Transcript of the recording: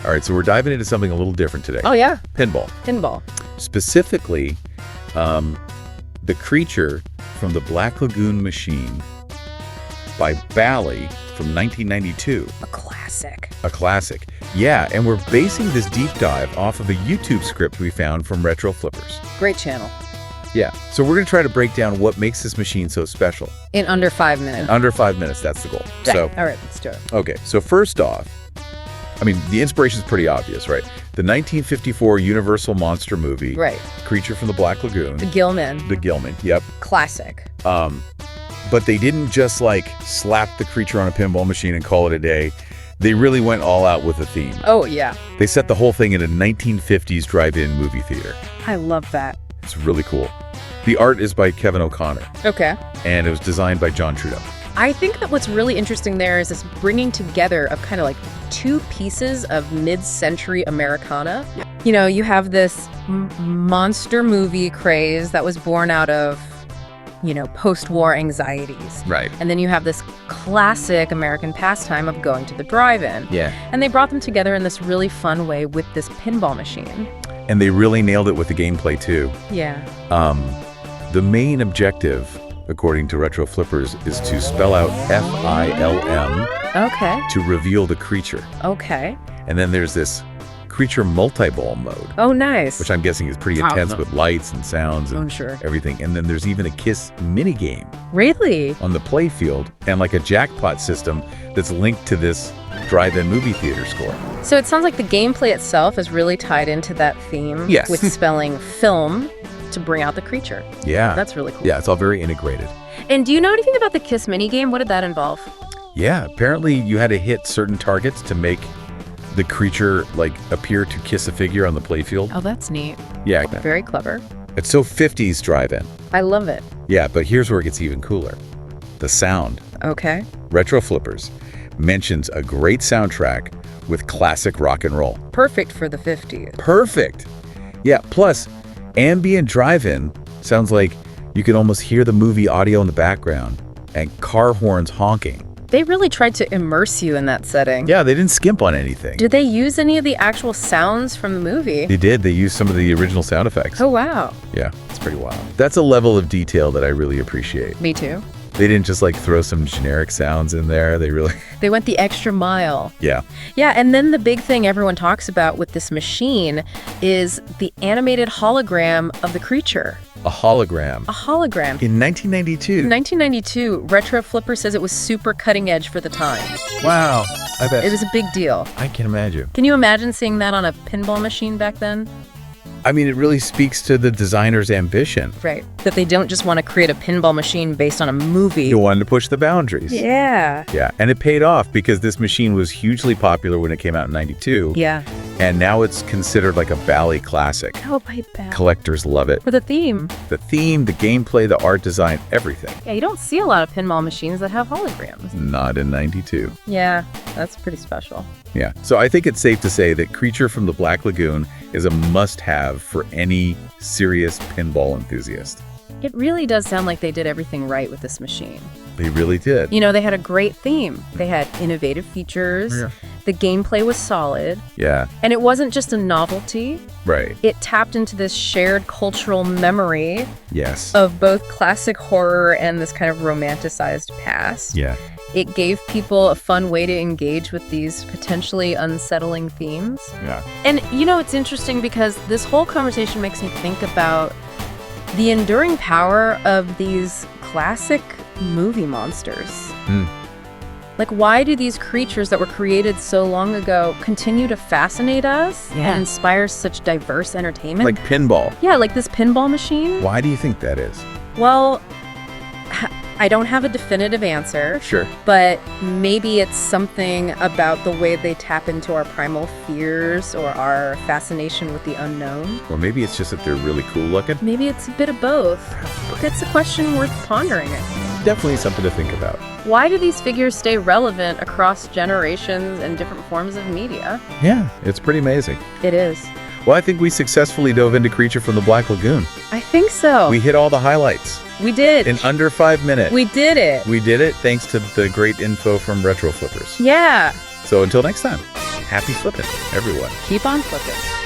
All right, so we're diving into something a little different today. Oh, yeah. Pinball. Pinball. Specifically, the creature from the Black Lagoon machine by Bally from 1992. A classic. A classic. Yeah, and we're basing this deep dive off of a YouTube script we found from Retro Flippers. Great channel. Yeah, so we're going to try to break down what makes this machine so special. In under 5 minutes. Under 5 minutes, that's the goal. Yeah. So, all right, let's do it. okay, so first off, I mean, the inspiration's pretty obvious, right? The 1954 Universal monster movie. Right. Creature from the Black Lagoon. The Gilman. The Gilman, yep. Classic. But they didn't just like slap the creature on a pinball machine and call it a day. They really went all out with a theme. Oh, yeah. They set the whole thing in a 1950s drive-in movie theater. I love that. It's really cool. The art is by Kevin O'Connor. Okay. And it was designed by John Trudeau. I think that what's really interesting there is this bringing together of kind of like two pieces of mid-century Americana. You know, you have this monster movie craze that was born out of, you know, post-war anxieties. Right. And then you have this classic American pastime of going to the drive-in. Yeah. And they brought them together in this really fun way with this pinball machine. And they really nailed it with the gameplay, too. Yeah. The main objective, according to Retro Flippers, is to spell out F-I-L-M Okay. to reveal the creature. Okay. And then there's this creature multiball mode, Oh, nice. which I'm guessing is pretty intense with lights and sounds and sure. everything. And then there's even a KISS minigame Really? on the playfield and like a jackpot system that's linked to this drive-in movie theater score. So it sounds like the gameplay itself is really tied into that theme. Yes. With spelling film to bring out the creature. Yeah. That's really cool. Yeah, it's all very integrated. And do you know anything about the KISS minigame? What did that involve? Yeah, apparently you had to hit certain targets to make the creature like appear to kiss a figure on the playfield. Oh, that's neat. Yeah. Very clever. It's so 50s drive-in. I love it. Yeah, but here's where it gets even cooler. The sound. Okay. Retro Flippers mentions a great soundtrack with classic rock and roll. Perfect for the 50s. Perfect. Yeah, plus ambient drive-in sounds like you can almost hear the movie audio in the background and car horns honking. They really tried to immerse you in that setting. Yeah, they didn't skimp on anything. Did they use any of the actual sounds from the movie? They did. They used some of the original sound effects. Oh, wow. Yeah, it's pretty wild. That's a level of detail that I really appreciate. Me too. They didn't just like throw some generic sounds in there. They really... They went the extra mile. Yeah. Yeah, and then the big thing everyone talks about with this machine is the animated hologram of the creature. A hologram. A hologram. In 1992. In 1992, Retro Flipper says it was super cutting edge for the time. Wow. I bet. It was a big deal. I can imagine. Can you imagine seeing that on a pinball machine back then? I mean, it really speaks to the designer's ambition. Right. That they don't just want to create a pinball machine based on a movie. You wanted to push the boundaries. Yeah. Yeah, and it paid off because this machine was hugely popular when it came out in 92. Yeah. And now it's considered like a Bally classic. Oh, my bad. Collectors love it. For the theme. The theme, the gameplay, the art design, everything. Yeah, you don't see a lot of pinball machines that have holograms. Not in 92. Yeah, that's pretty special. Yeah, so I think it's safe to say that Creature from the Black Lagoon is a must-have for any serious pinball enthusiast. It really does sound like they did everything right with this machine. They really did. You know, they had a great theme. They had innovative features. Yeah. The gameplay was solid. Yeah, And it wasn't just a novelty. right. It tapped into this shared cultural memory Yes. of both classic horror and this kind of romanticized past. Yeah. It gave people a fun way to engage with these potentially unsettling themes. Yeah. And, you know, it's interesting because this whole conversation makes me think about the enduring power of these classic movie monsters. Mm. Like, why do these creatures that were created so long ago continue to fascinate us Yeah. and inspire such diverse entertainment? Like pinball. Yeah, like this pinball machine. Why do you think that is? Well, I don't have a definitive answer. Sure. But maybe it's something about the way they tap into our primal fears or our fascination with the unknown. Or maybe it's just that they're really cool looking. Maybe it's a bit of both. It's a question worth pondering, I think. Definitely something to think about. Why do these figures stay relevant across generations and different forms of media? Yeah, it's pretty amazing. It is. Well, I think we successfully dove into Creature from the Black Lagoon. I think so. We hit all the highlights We did. in under 5 minutes. We did it. We did it thanks to the great info from Retro Flippers. Yeah. So until next time. happy flipping, everyone. Keep on flipping.